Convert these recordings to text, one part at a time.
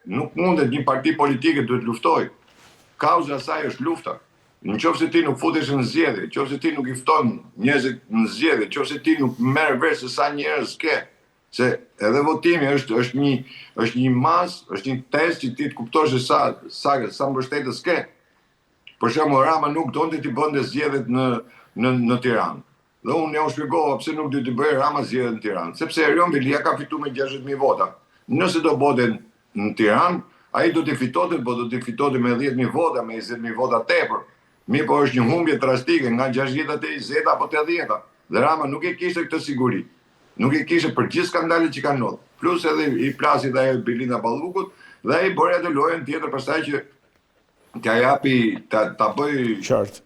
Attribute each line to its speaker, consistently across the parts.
Speaker 1: nuk mundet një parti politike duhet luftoj. Kauza saj është lufta. Në qoftë se ti nuk futesh në zgjedhje, në qoftë se ti nuk i fton njerëzit në zgjedhje, në qoftë se ti nuk merr vesh se sa njerëz ke, se edhe votimi është një masë, është një test që ti të kuptosh se sa mbështetës ke. Për shembull, Rama nuk donte ti bënte zgjedhjet në Tiranë. Dhe unë ja u shpjegova pse nuk duhet të bëj Rama zgjedhjet në Tiranë, sepse Erion Velia ka fituar me 60.000 vota. Nëse do boten në Tiranë, ai do të fitote, po do të fitote me 10.000 vota, me 20.000 vota tepër. Mirë, po është një humbje drastike nga 60 te 20 apo 80. Dhe Rama nuk e kishte këtë siguri. Nuk e kishte për gjithë skandalet që kanë ndodhur. Plus edhe i plasi dhe ajo Belinda Ballukut dhe ai bëri atë lojën tjetër pastaj që t'ja japi ta bëj qartë.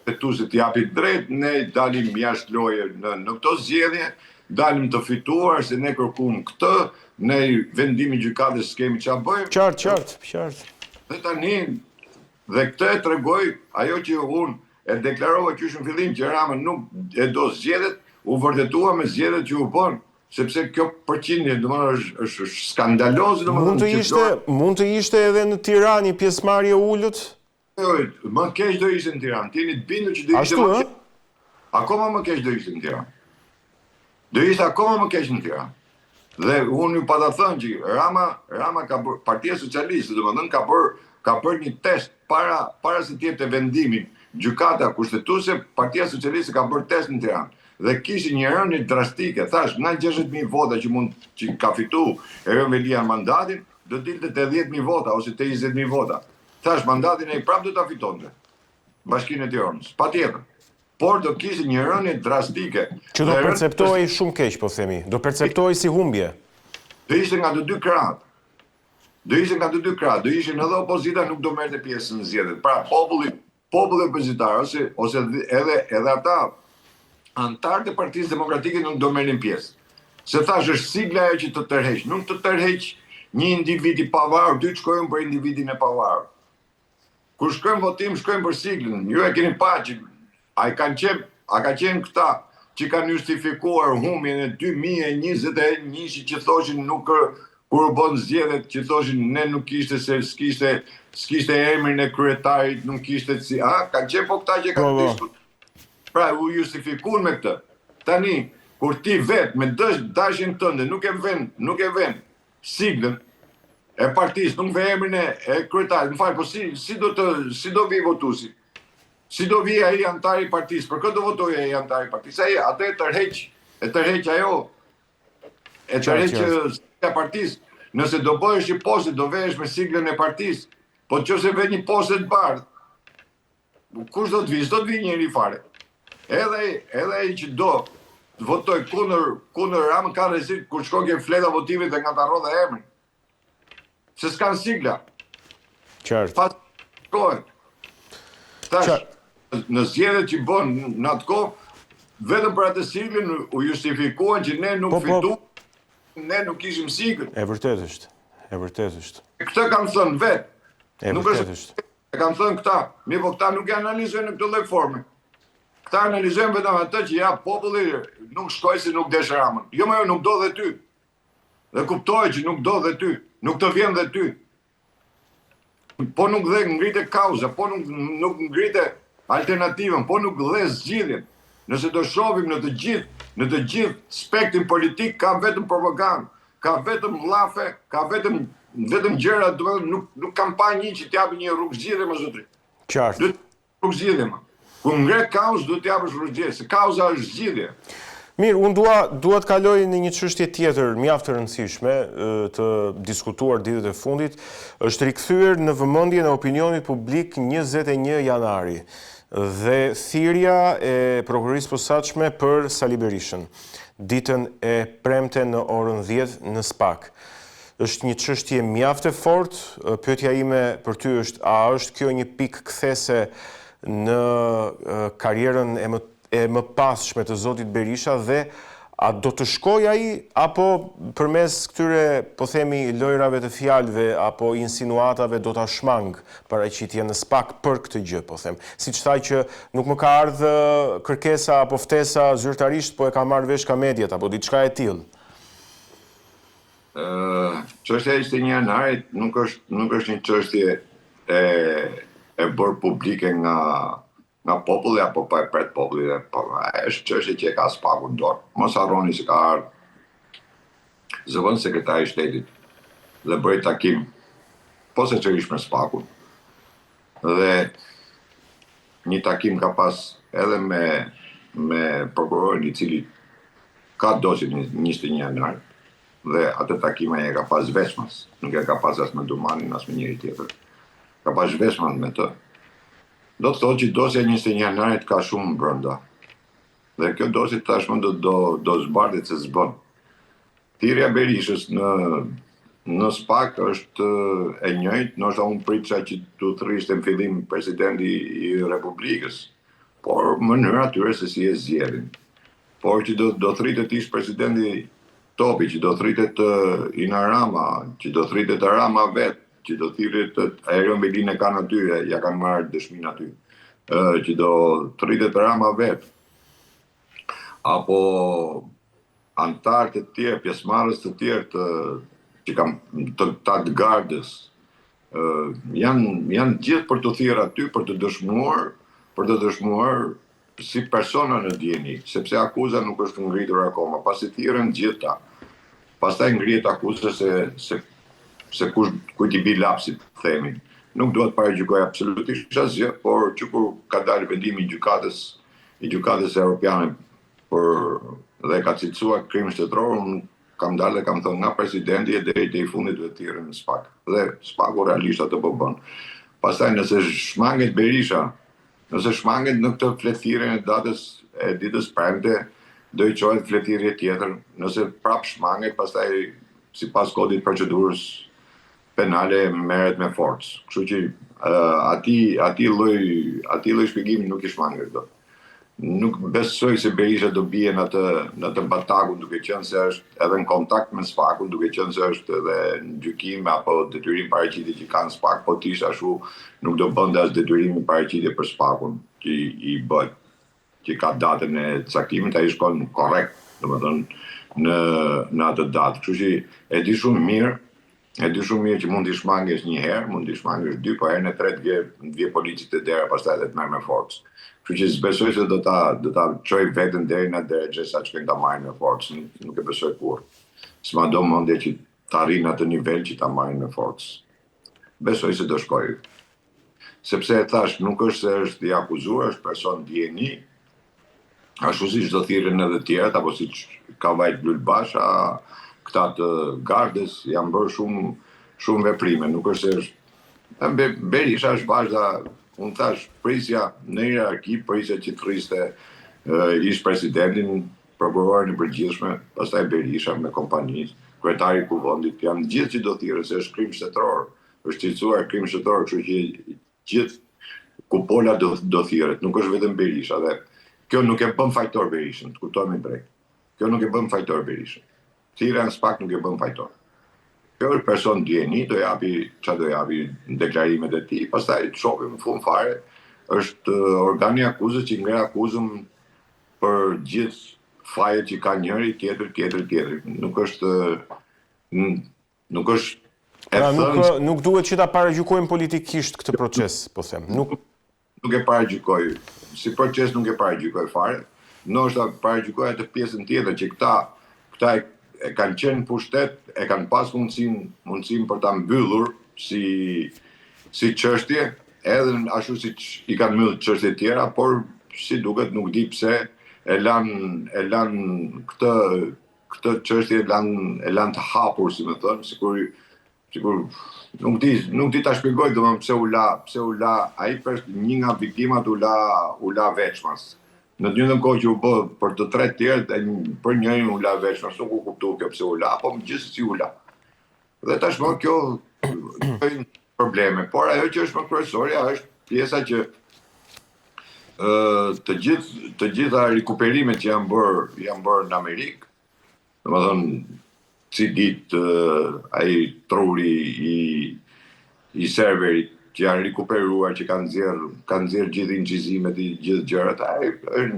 Speaker 1: Vetuesi t'i japi drejt, ne dalim jashtë loje në këto zgjedhje, dalim të fituar se ne kërkuam këtë, ne vendimin gjykatës s'kemi çfarë bëjmë.
Speaker 2: Qartë.
Speaker 1: Dhe tani dhe këtë e tregoj ajo që unë e deklarova që në fillim që Rama nuk e do zgjedhjet, u vërtetua me zgjedhjet që u bën, sepse kjo përqindje domethënë është skandaloze domethënë.
Speaker 2: Mund të ishte edhe në Tiranë një pjesëmarrje ulët?
Speaker 1: Jo, më keq do ishte në Tiranë. Ti jeni të bindur që do ishte më keq. Akoma më keq do ishte në Tiranë. Do ishte akoma më keq në Tiranë. Dhe unë ju pata thënë që Rama ka bërë, Partia Socialiste, domethënë ka bërë një test para se të jepte vendimin gjykata kushtetuese, Partia Socialiste ka bërë test në Tiranë dhe kishte një rënje drastike. Thash, nga 60.000 vota që ka fituar Erion Velia mandatin, do dilte 80.000 vota ose 20.000 vota. Thash, mandatin ai prapë do ta fitonte. Bashkinë e Tiranës, patjetër. Por do kishte një rënje drastike.
Speaker 2: Që do perceptohej shumë keq, po themi. Do perceptohej si humbje.
Speaker 1: Do ishte nga të dy krahët. Do ishin edhe opozita nuk do merrte pjesë në zgjedhjet. Pra populli opozitar ose edhe ata antarët e Partisë Demokratike nuk do merrin pjesë. Se thash është sigla ajo që të tërheq, nuk të tërheq një individ i pavarur, dy shkojmë për individin e pavarur. Kur shkojmë votim, shkojmë për siglën. Ju e keni pa që a ka qenë këta që kanë justifikuar humbjen e 2021 që thoshin nuk kur u bën zgjedhjet që thoshin ne nuk kishte se s'kishte emrin e kryetarit, nuk kishte si, kanë qenë po këta që kanë diskutuar. Pra u justifikuan me këtë. Tani kur ti vet me dashin tënde nuk e vën siglën e partisë, nuk vë emrin e kryetarit. Më fal, po si do vi votuesi? Si do vi ai antari i partisë? Për këtë do votojë ai antari i partisë. Ai atë e tërheq ajo. E tërheq e partisë. Nëse do bëhesh një postë, do vesh me siglën e partisë. Po nëse vë një postë të bardhë, kush do të vi? Do të vi njëri fare. Edhe ai që do të votoj kundër Ramën ka rrezik kur shkon ke fleta votimit dhe nga ta rrodhe emrin. Se s'kan sigla.
Speaker 2: Qartë.
Speaker 1: Pas kohë. Tash, në zgjedhjet që bën në atë kohë, vetëm për atë siglën u justifikuan që ne nuk fituam. Ne nuk kishim siglën.
Speaker 2: E vërtet është.
Speaker 1: Këtë kanë thënë vetë.
Speaker 2: E vërtet është.
Speaker 1: E kanë thënë këta. Mirë, po këta nuk e analizojnë në këtë lloj forme. Këta analizojnë vetëm atë që ja populli nuk shkoi se nuk desh Ramën. Jo më nuk do dhe ty. Dhe kuptohet që nuk do dhe ty. Nuk të vjen dhe ty. Po nuk dhe ngritet kauza, po nuk ngritet alternativën, po nuk dhe zgjidhjen. Nëse do shohim në të gjithë spektrin politik ka vetëm propagandë, ka vetëm llafe, ka vetëm gjëra, nuk kam pa një që t'japi një rrugë zgjidhje më zotri.
Speaker 2: Qartë.
Speaker 1: Rrugë zgjidhje më. Kur ngre kauzë do t'japësh rrugë zgjidhje, se kauza është zgjidhje.
Speaker 2: Mirë, unë dua të kaloj në një çështje tjetër mjaft të rëndësishme të diskutuar ditët e fundit, është rikthyer në vëmendjen e opinionit publik 21 janari dhe thirrja e prokurorisë posaçme për Sali Berishën, ditën e premte në orën 10 në SPAK. Është një çështje mjaft e fortë. Pyetja ime për ty është, a është kjo një pikë kthese në karrierën e më passhme të zotit Berisha dhe a do të shkoj ai apo përmes këtyre, po themi, lojrave të fjalëve apo insinuatave do ta shmang paraqitjen në SPAK për këtë gjë, po them. Siç thaj që nuk më ka ardhur kërkesa apo ftesa zyrtarisht, po e ka marrë vesh ka mediat apo diçka e tillë.
Speaker 1: Çështja e 21 janarit nuk është një çështje e bërë publike nga populli apo pa e pret populli, është çështje që e ka SPAK-u në dorë. Mos harroni se ka ardhur zëvendës sekretari i shtetit dhe bëri takim posaçërisht me SPAK-un. Dhe një takim ka pas edhe me prokurorin i cili ka dosjen 21 janar. Dhe atë takime e ka pas Veshmas, nuk e ka pas as me Dumanin, as me njëri tjetër. Ka pas Veshmas me të. Do të thotë që dosja 21 janarit ka shumë brenda. Dhe kjo dosje tashmë do zbardhet se zbën. Thirrja e Berishës në SPAK është e njëjtë, ndoshta unë pritësha që tu thirriste në fillim presidenti i Republikës, por mënyra atyre se si e zgjedhin. Por që do thritet ish presidenti Topi, që do thritet Ina Rama, që do thritet Rama vet, që do thirret Aero Melin e kanë aty, ja kanë marrë dëshmin aty. Që do thritet Rama vet. Apo antarë të tjerë, pjesëmarrës të tjerë që kanë të gardës, janë gjithë për të thirrë aty, për të dëshmuar si persona në dieni, sepse akuza nuk është ngritur akoma, pasi thirrën gjitha. Pastaj ngrihet akuza se kujt i bi lapsit, themi. Nuk duhet paragjykoj absolutisht asgjë, por që kur ka dalë vendimi i gjykatës europiane dhe ka cilësuar krim shtetëror, unë kam dalë dhe kam thënë nga presidenti e deri te i fundit duhet thirrën në SPAK. Dhe SPAK-u realisht atë po bën. Pastaj nëse shmanget Berisha, nëse shmanget në këtë fletthirrjen e ditës premte, do i çohet fletthirrje tjetër. Nëse prap shmanget, pastaj sipas kodit procedurës penale merret me forcë. Kështu që ati lloj shpjegimi nuk i shmanget dot. Nuk besoj se Berisha do bie në atë batakun, duke qenë se është edhe në kontakt me SPAK-un, duke qenë se është edhe në gjykim apo detyrim paraqitje që kanë SPAK, po të ishte ashtu nuk do bënte as detyrimi paraqitje për SPAK-un që i bëhet, që ka datën e caktimit, ai shkon korrekt, domethënë në atë datë. Kështu që e di shumë mirë që mund t'i shmangesh një herë, mund t'i shmangesh dy, po herën e tretë vje polici te dera, pastaj edhe të merr me forcë. Kështu që s'besoj se do ta çoj veten deri në drejtë sa që ta marrin me forcë, nuk e besoj kurrë. S'ma do mendje që ta arrin atë nivel që ta marrin me forcë. Besoj se do shkojë. Sepse e thash, nuk është se është i akuzuar, është person dieni, ashtu siç do thirren edhe të tjerët, apo siç ka vajt Lulbasha, këta të gardës janë bërë shumë veprime, nuk është se është Berisha është vazhda, unë thash, prisja në hierarki, prisja që thriste ish presidentin, prokurorin e përgjithshme, pastaj Berisha me kompani, kryetari i kuvendit, janë gjithë që do thirren, se është krim shtetëror, është cilësuar krim shtetëror, kështu që gjithë kupola do thirret, nuk është vetëm Berisha, dhe kjo nuk e bën fajtor Berishën, të kuptojmë drejt. Kjo nuk e bën fajtor Berishën. Thirrja në SPAK nuk e bën fajtor. Kjo është person dieni, do japi në deklarimet e tij, pastaj shohim në fund fare, është organi akuzës që ngre akuzën për gjithë fajet që ka njëri tjetër. Nuk është
Speaker 2: nuk duhet që ta paragjykojmë politikisht këtë proces, po them. Nuk
Speaker 1: e paragjykoj. Si proces nuk e paragjykoj fare. Ndoshta paragjykoj atë pjesën tjetër që këta e kanë qenë në pushtet, e kanë pas mundësin për ta mbyllur si çështje, edhe ashtu siç i kanë mbyllur çështje tjera, por si duket nuk di pse e lanë këtë çështje e lanë të hapur, si më thënë, sikur nuk di ta shpjegoj domethënë pse u la ai një nga viktimat u la Veçmas. Në të njëjtën kohë që u bë për të tre tjerët, për njërin u la Veçmas, nuk u kuptoi kjo pse u la, po gjithsesi u la. Dhe tashmë kjo bëjnë probleme, por ajo që është më kryesorja është pjesa që të gjitha rikuperimet që janë bërë në Amerikë, domethënë si ditë ai truri i serverit që janë rikuperuar, që kanë nxjerr gjithë incizimet, gjithë gjërat,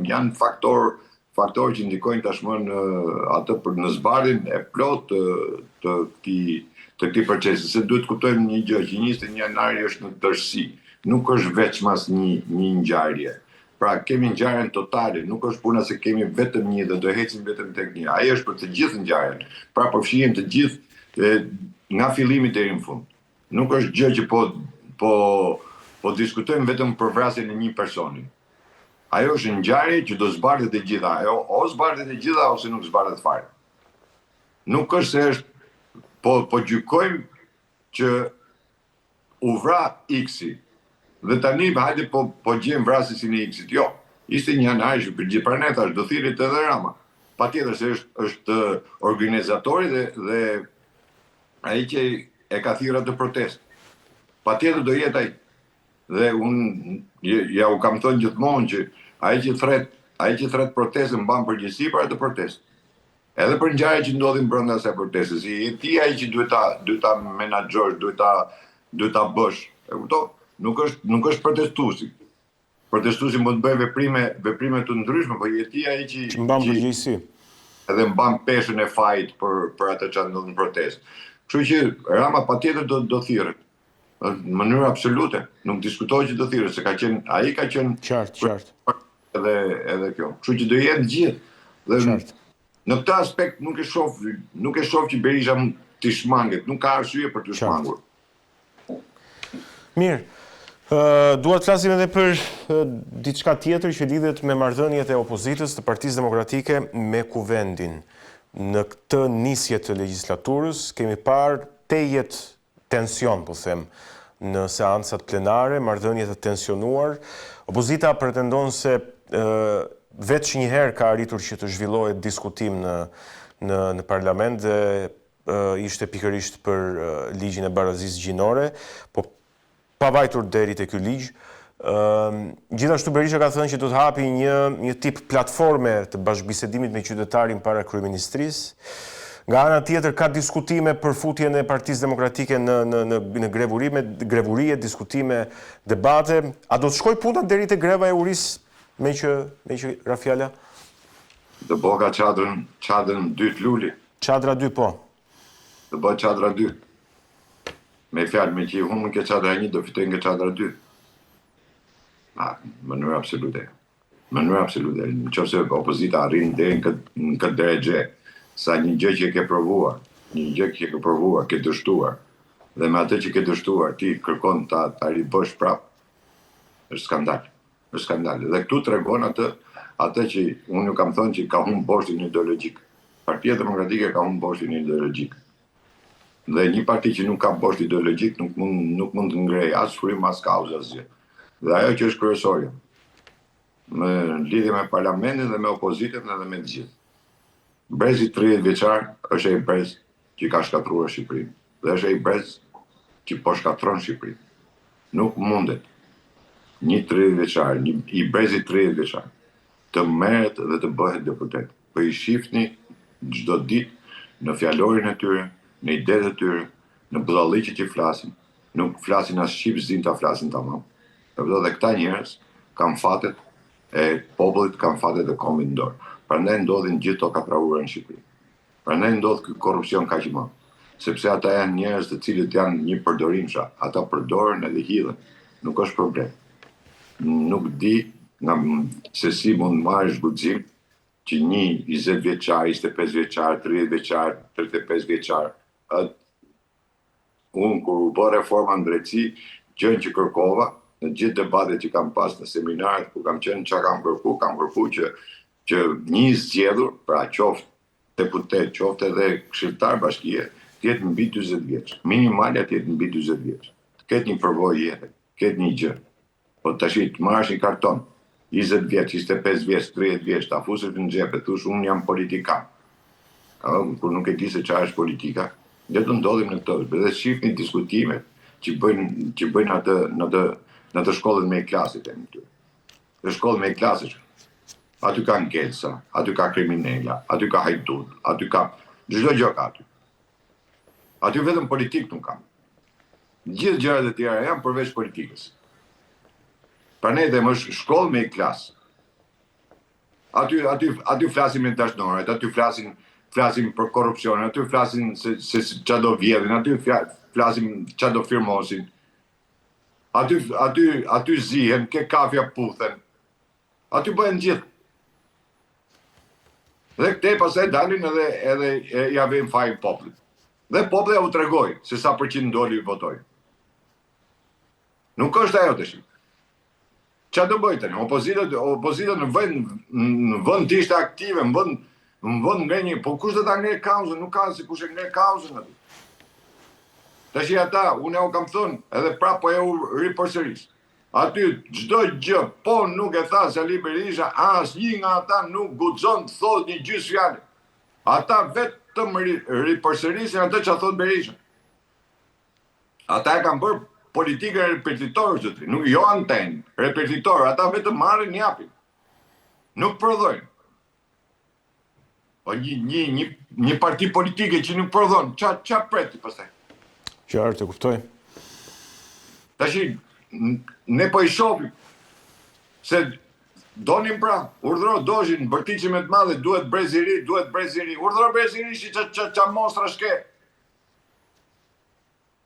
Speaker 1: janë faktor faktorë që ndikojnë tashmë në zbardhjen e plot të këtij procesi. Se duhet të kuptojmë një gjë, që 21 janari është në tërësi, nuk është vetëm as një ngjarje. Pra kemi ngjarjen totale, nuk është puna se kemi vetëm një dhe do ecim vetëm tek një. Ai është për të gjithë ngjarjen. Pra përfshihen të gjithë nga fillimi deri në fund. Nuk është gjë që po diskutojmë vetëm për vrasjen e një personi. Ajo është ngjarje që do zbardhet e gjitha. Ajo o zbardhet e gjitha ose nuk zbardhet fare. Nuk është se është po gjykojmë që u vra X-i. Dhe tani hajde po gjejmë vrasësin e X-it. Jo, 21 janari për gjithë pra ne tash do thirret edhe Rama. Patjetër se është organizatori dhe ai që e ka thirrur atë protestë. Patjetër do jetë ai. Dhe unë u kam thënë gjithmonë që ai që thret protestën mban përgjegjësi për atë protestë. Edhe për ngjarjet që ndodhin brenda asaj proteste, si ti ai që duhet ta menaxhosh, duhet ta bësh. E kupton? Nuk është protestuesi. Protestuesi mund të bëjë veprime të ndryshme, por je ti ai që
Speaker 2: mban përgjegjësi.
Speaker 1: Edhe mban peshën e fajit për atë që ndodh në protestë. Kështu që Rama patjetër do thirret. Në mënyrë absolute, nuk diskutohet që do thirret, se ai ka qenë
Speaker 2: qartë.
Speaker 1: Edhe kjo. Kështu që do jenë gjithë. Dhe në këtë aspekt nuk e shoh që Berisha të shmanget, nuk ka arsye për të shmangur.
Speaker 2: Mirë. Dua të flasim edhe për diçka tjetër që lidhet me marrëdhëniet e opozitës të Partisë Demokratike me Kuvendin. Në këtë nisje të legjislaturës kemi parë tejet tension, po them, në seancat plenare, marrëdhënie të tensionuar. Opozita pretendon se veç një herë ka arritur që të zhvillohet diskutim në parlament dhe ishte pikërisht për ligjin e barazisë gjinore, po pavajtur deri te ky ligj. Gjithashtu Berisha ka thënë që do të hapi një tip platforme të bashkëbisedimit me qytetarin para kryeministrisë. Nga ana tjetër ka diskutime për futjen e Partisë Demokratike në grevuri, diskutime, debate. A do të shkoj puna deri te greva e urisë me që Rafjala?
Speaker 1: Do bëka çadrën 2 luli.
Speaker 2: Çadra 2 po.
Speaker 1: Do bëj çadra 2. Me fjalë, me që humbën ke çadra 1, do fitojnë nga çadra 2. Në mënyrë absolute. Mënyrë absolute. Nëse opozita arrin deri në këtë drejtë, sa një gjë që ke provuar, ke dështuar, dhe me atë që ke dështuar, ti kërkon ta ribësh prap, është skandal. Është skandal. Dhe këtu tregon atë që unë ju kam thënë që ka humbë boshtin ideologjik. Partia Demokratike ka humbë boshtin ideologjik. Dhe një parti që nuk ka bosht ideologjik nuk mund të ngrej as frymë as kauzë asgjë. Dhe ajo që është kryesorja, në lidhje me parlamentin dhe me opozitën edhe me të gjithë. Brezi 30 vjeçar është ai brez që ka shkatruar Shqipërinë. Dhe është ai brez që po shkatron Shqipërinë. Nuk mundet një 30 vjeçar, i brezi 30 vjeçar, të merret dhe të bëhet deputet. Po i shifni çdo ditë në fjalorin e tyre, në idetë e tyre, në budalliqet që flasin. Nuk flasin as shqip, zin ta flasin tamam. Dhe këta njerëz kanë fatet e popullit, kanë fatet e kombit në dorë. Prandaj ndodhin gjithë to katrahura në Shqipëri. Prandaj ndodh ky korrupsion kaq i madh. Sepse ata janë njerëz të cilët janë një përdorimsha, ata përdoren edhe hidhen. Nuk është problem. Nuk di se si mund marrësh guxim që një 20 vjeçar, 25 vjeçar, 30 vjeçar, 35 vjeçar, unë kur u bë reforma në drejtësi, gjën që kërkova, në gjithë debatet që kam pas në seminaret, ku kam qenë çka kam kërku që një zgjedhur, pra qoftë deputet, qoftë edhe këshilltar bashkie, të jetë mbi 40 vjeç. Minimalja të jetë mbi 40 vjeç. Të ketë një përvojë jete, të ketë një gjë. Po tash të marrësh një karton, 20 vjeç, 25 vjeç, 30 vjeç, ta fusësh në xhep e thush unë jam politikan. Kur nuk e di se çfarë është politika, le të ndodhim në këtë. Dhe shihni diskutimet që bëjnë në atë shkollën me klasit e këtu. Në shkollën me klasësh. Aty ka ngelsa, aty ka kriminela, aty ka hajdut, aty ka çdo gjë ka aty. Aty vetëm politik nuk kam. Gjithë gjërat e tjera janë përveç politikës. Pra ne dhe më shkollë me klasë. Aty flasin me dashnorët, aty flasin për korrupsionin, aty flasin se çfarë do vjedhin, aty flasin çfarë do firmosin. Aty zihen, ke kafja puthen. Aty bëhen gjithë. Dhe këtej pastaj dalin edhe ja vëjnë fajin popullit. Dhe populli ja u tregoi se sa përqind doli votoi. Nuk është ajo tash. Çfarë do bëj tani? Opozita në vend të ishte aktive, në vend ngrenjë, po kush do ta ngre kauzën? Nuk ka se kush e ngre kauzën aty. Tash ata, unë u kam thënë, edhe prapë po e u ripërsëris. Aty çdo gjë, po nuk e tha Sali Berisha, asnjë nga ata nuk guxon të thotë një gjysmë fjalë. Ata vetëm ripërsërisin atë që thot Berisha. Ata e kanë bërë politikën repetitor, nuk jo anten, repetitor, ata vetëm marrin japin. Nuk prodhojnë. Po një parti politike që nuk prodhon, ç'a preti pastaj?
Speaker 2: Qartë, e kuptoj.
Speaker 1: Tash ne po I shohim se donin pra, urdhëro doshin bërtiqe me të madhe, duhet breziri, urdhëro breziri ç'a mostra shke.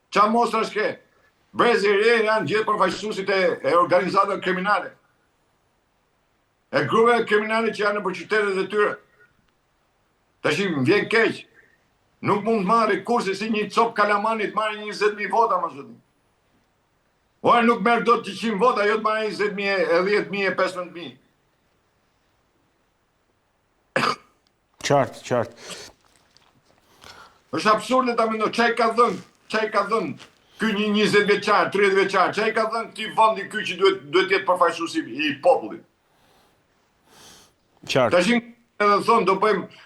Speaker 1: Ç'a mostra shke. Breziri janë gjithë përfaqësuesit e organizatave kriminale. E grupeve kriminale që janë në qytetet e tyre. Tash më vjen keq. Nuk mund të marrë kurse si një cop kalamani të marrë 20.000 vota, më zotni. Ora nuk merr dot 100 vota, jo të marrë 20.000, 10.000, 15.000.
Speaker 2: Qartë.
Speaker 1: Është absurde ta mendoj, çai ka dhënë ky një 20 vjeçar, 30 vjeçar, çai ka dhënë këtij vendi ky që duhet jetë përfaqësues I popullit.
Speaker 2: Qartë.
Speaker 1: Tash edhe thonë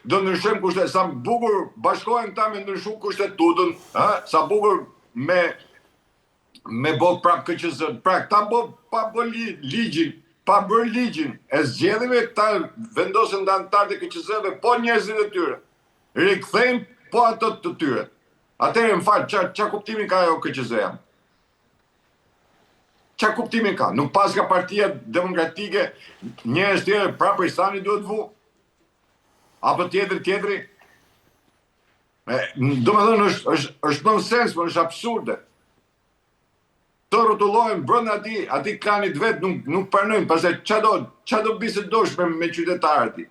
Speaker 1: do ndryshojmë kushtet, sa bukur bashkohen këta me ndryshu kushtetutën, sa bukur me bot prap KQZ, pra këta pa bërë ligjin, e zgjedhjeve këta vendosen të antarët e KQZ-ve, po njerëzit e tyre, rikthejnë po ato të tyre. Atëherë më fal, ç'a kuptimi ka ajo KQZ-ja? Ç'a kuptimi ka? Nuk pas ka Partia Demokratike, njerëz tjerë prapë Islami duhet vu? Apo tjetri? Domethënë është nonsens, po është absurde. Të rrotullohen brenda atij klanit vet, nuk pranojnë, pastaj ç'a do bisedosh me qytetarët.